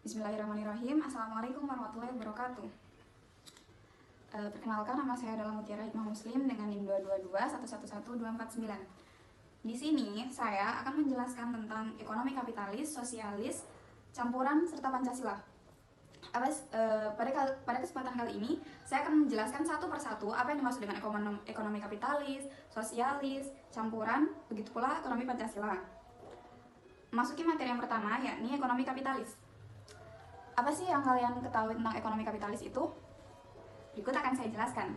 Bismillahirrahmanirrahim. Assalamualaikum warahmatullahi wabarakatuh. Perkenalkan, nama saya adalah Mutiara Hikmah Muslim dengan NIM 222111249. Di sini saya akan menjelaskan tentang ekonomi kapitalis, sosialis, campuran, serta Pancasila. Pada kesempatan kali ini, saya akan menjelaskan satu persatu apa yang dimaksud dengan ekonomi kapitalis, sosialis, campuran, begitu pula ekonomi Pancasila. Masuki materi yang pertama, yakni ekonomi kapitalis. Apa sih yang kalian ketahui tentang ekonomi kapitalis itu? Berikut akan saya jelaskan.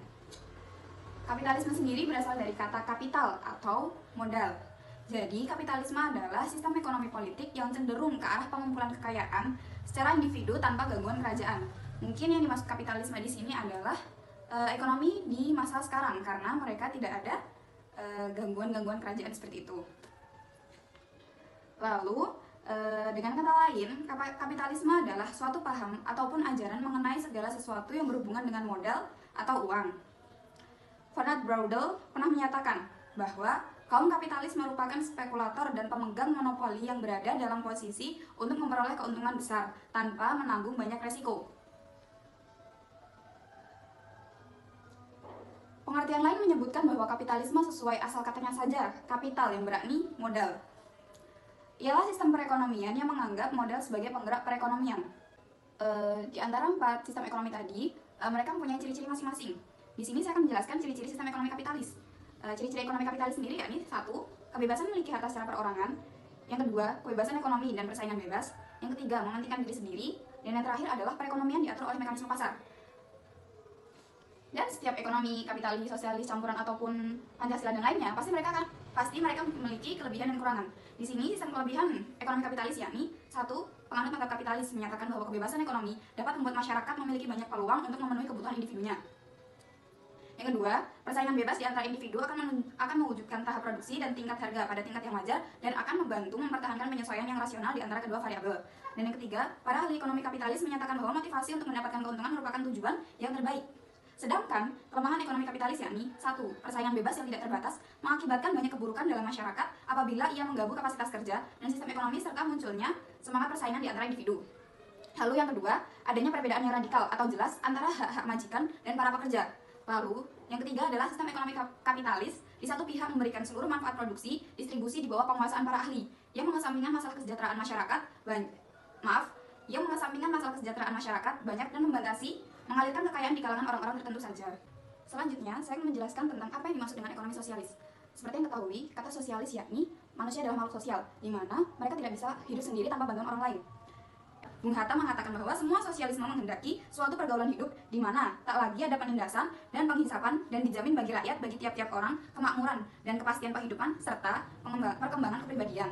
Kapitalisme sendiri berasal dari kata kapital atau modal. Jadi, kapitalisme adalah sistem ekonomi politik yang cenderung ke arah pengumpulan kekayaan secara individu tanpa gangguan kerajaan. Mungkin yang dimaksud kapitalisme di sini adalah ekonomi di masa sekarang, karena mereka tidak ada gangguan-gangguan kerajaan seperti itu. Lalu, dengan kata lain, kapitalisme adalah suatu paham ataupun ajaran mengenai segala sesuatu yang berhubungan dengan modal atau uang. Fernand Braudel pernah menyatakan bahwa kaum kapitalis merupakan spekulator dan pemegang monopoli yang berada dalam posisi untuk memperoleh keuntungan besar tanpa menanggung banyak resiko. Pengertian lain menyebutkan bahwa kapitalisme sesuai asal katanya saja, kapital yang berarti modal. Ialah sistem perekonomian yang menganggap modal sebagai penggerak perekonomian. Di antara 4 sistem ekonomi tadi, mereka mempunyai ciri-ciri masing-masing. Di sini saya akan menjelaskan ciri-ciri sistem ekonomi kapitalis. Ciri-ciri ekonomi kapitalis sendiri yakni 1. Kebebasan memiliki harta secara perorangan. Yang kedua, kebebasan ekonomi dan persaingan bebas. Yang ketiga, mementingkan diri sendiri. Dan yang terakhir adalah perekonomian diatur oleh mekanisme pasar. Dan setiap ekonomi kapitalis, sosialis, campuran ataupun Pancasila dan lainnya, pasti mereka memiliki kelebihan dan kekurangan. Di sini sistem kelebihan ekonomi kapitalis yakni 1. Penganut mazhab kapitalis menyatakan bahwa kebebasan ekonomi dapat membuat masyarakat memiliki banyak peluang untuk memenuhi kebutuhan individunya. Yang kedua, persaingan bebas di antara individu akan mewujudkan tahap produksi dan tingkat harga pada tingkat yang wajar dan akan membantu mempertahankan penyesuaian yang rasional di antara kedua variabel. Dan yang ketiga, para ahli ekonomi kapitalis menyatakan bahwa motivasi untuk mendapatkan keuntungan merupakan tujuan yang terbaik. Sedangkan, kelemahan ekonomi kapitalis yakni 1. Persaingan bebas yang tidak terbatas mengakibatkan banyak keburukan dalam masyarakat apabila ia mengganggu kapasitas kerja dan sistem ekonomi serta munculnya semangat persaingan di antara individu. Lalu yang kedua, adanya perbedaan yang radikal atau jelas antara hak-hak majikan dan para pekerja. Lalu, yang ketiga adalah sistem ekonomi kapitalis di satu pihak memberikan seluruh manfaat produksi, distribusi di bawah penguasaan para ahli yang mengesampingkan masalah kesejahteraan masyarakat banyak dan membatasi mengalirkan kekayaan di kalangan orang-orang tertentu saja. Selanjutnya, saya akan menjelaskan tentang apa yang dimaksud dengan ekonomi sosialis. Seperti yang ketahui, kata sosialis yakni manusia adalah makhluk sosial, di mana mereka tidak bisa hidup sendiri tanpa bantuan orang lain. Bung Hatta mengatakan bahwa semua sosialisme menghendaki suatu pergaulan hidup di mana tak lagi ada penindasan dan penghisapan dan dijamin bagi rakyat, bagi tiap-tiap orang, kemakmuran dan kepastian kehidupan serta perkembangan kepribadian.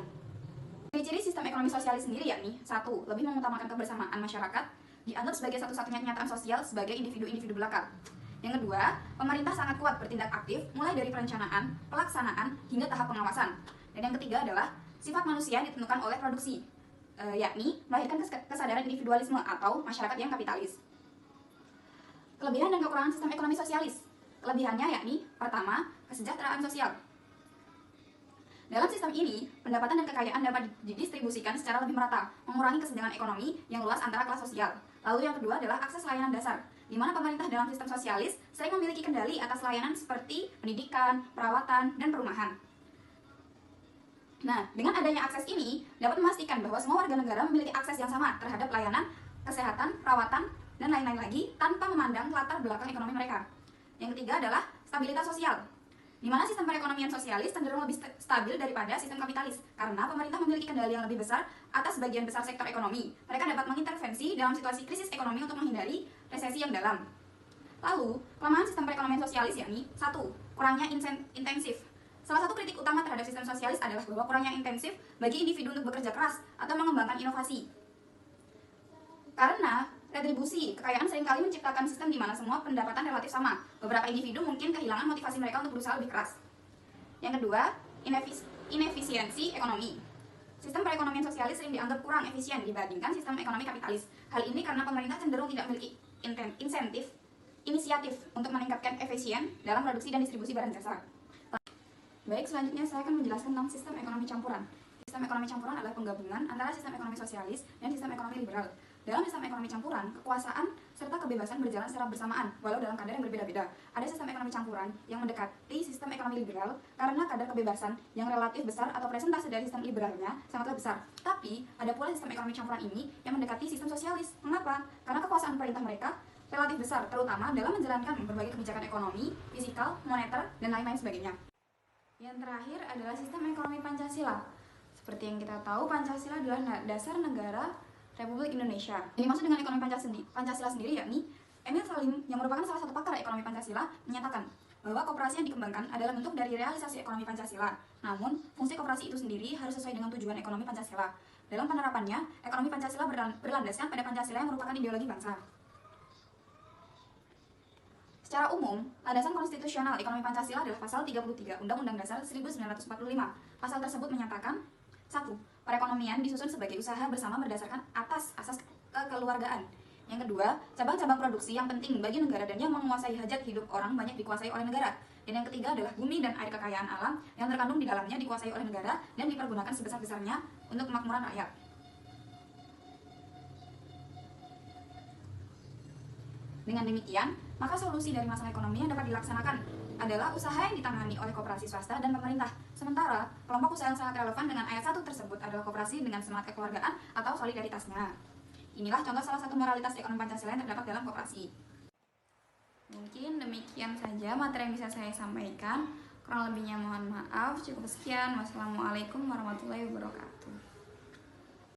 Ciri-ciri sistem ekonomi sosialis sendiri yakni 1. Lebih mengutamakan kebersamaan masyarakat, dianggap sebagai satu-satunya kenyataan sosial sebagai individu-individu belaka. Yang kedua, pemerintah sangat kuat bertindak aktif mulai dari perencanaan, pelaksanaan, hingga tahap pengawasan. Dan yang ketiga adalah sifat manusia yang ditentukan oleh produksi, yakni melahirkan kesadaran individualisme atau masyarakat yang kapitalis. Kelebihan dan kekurangan sistem ekonomi sosialis. Kelebihannya yakni pertama, kesejahteraan sosial. Dalam sistem ini, pendapatan dan kekayaan dapat didistribusikan secara lebih merata, mengurangi kesenjangan ekonomi yang luas antara kelas sosial. Lalu yang kedua adalah akses layanan dasar, di mana pemerintah dalam sistem sosialis sering memiliki kendali atas layanan seperti pendidikan, perawatan, dan perumahan. Nah, dengan adanya akses ini, dapat memastikan bahwa semua warga negara memiliki akses yang sama terhadap layanan, kesehatan, perawatan, dan lain-lain lagi tanpa memandang latar belakang ekonomi mereka. Yang ketiga adalah stabilitas sosial, di mana sistem perekonomian sosialis cenderung lebih stabil daripada sistem kapitalis karena pemerintah memiliki kendali yang lebih besar atas sebagian besar sektor ekonomi. Mereka dapat mengintervensi dalam situasi krisis ekonomi untuk menghindari resesi yang dalam. Lalu, kelemahan sistem perekonomian sosialis yakni 1. Kurangnya intensif. Salah satu kritik utama terhadap sistem sosialis adalah bahwa kurangnya intensif bagi individu untuk bekerja keras atau mengembangkan inovasi. Karena retribusi kekayaan seringkali menciptakan sistem di mana semua pendapatan relatif sama. Beberapa individu mungkin kehilangan motivasi mereka untuk berusaha lebih keras. Yang kedua, inefisiensi ekonomi. Sistem perekonomian sosialis sering dianggap kurang efisien dibandingkan sistem ekonomi kapitalis. Hal ini karena pemerintah cenderung tidak memiliki inisiatif untuk meningkatkan efisien dalam produksi dan distribusi barang jasa. Baik, selanjutnya saya akan menjelaskan tentang sistem ekonomi campuran. Sistem ekonomi campuran adalah penggabungan antara sistem ekonomi sosialis dan sistem ekonomi liberal. Dalam sistem ekonomi campuran, kekuasaan serta kebebasan berjalan secara bersamaan, walau dalam kadar yang berbeda-beda. Ada sistem ekonomi campuran yang mendekati sistem ekonomi liberal karena kadar kebebasan yang relatif besar atau presentase dari sistem liberalnya sangatlah besar. Tapi, ada pula sistem ekonomi campuran ini yang mendekati sistem sosialis. Mengapa? Karena kekuasaan pemerintah mereka relatif besar, terutama dalam menjalankan berbagai kebijakan ekonomi, fiskal, moneter, dan lain-lain sebagainya. Yang terakhir adalah sistem ekonomi Pancasila. Seperti yang kita tahu, Pancasila adalah dasar negara Republik Indonesia. Yang dimaksud dengan ekonomi Pancasila sendiri yakni Emil Salim, yang merupakan salah satu pakar ekonomi Pancasila, menyatakan bahwa koperasi yang dikembangkan adalah bentuk dari realisasi ekonomi Pancasila. Namun, fungsi koperasi itu sendiri harus sesuai dengan tujuan ekonomi Pancasila. Dalam penerapannya, ekonomi Pancasila berlandaskan pada Pancasila yang merupakan ideologi bangsa. Secara umum, landasan konstitusional ekonomi Pancasila adalah pasal 33 Undang-Undang Dasar 1945. Pasal tersebut menyatakan 1. Perekonomian disusun sebagai usaha bersama berdasarkan atas asas kekeluargaan. Yang kedua, cabang-cabang produksi yang penting bagi negara dan yang menguasai hajat hidup orang banyak dikuasai oleh negara. Dan yang ketiga adalah bumi dan air kekayaan alam yang terkandung di dalamnya dikuasai oleh negara dan dipergunakan sebesar-besarnya untuk kemakmuran rakyat. Dengan demikian, maka solusi dari masalah ekonomi yang dapat dilaksanakan adalah usaha yang ditangani oleh koperasi swasta dan pemerintah. Sementara, kelompok usaha yang sangat relevan dengan ayat 1 tersebut adalah koperasi dengan semangat kekeluargaan atau solidaritasnya. Inilah contoh salah satu moralitas ekonomi Pancasila yang terdapat dalam koperasi. Mungkin demikian saja materi yang bisa saya sampaikan. Kurang lebihnya mohon maaf. Cukup sekian. Wassalamualaikum warahmatullahi wabarakatuh.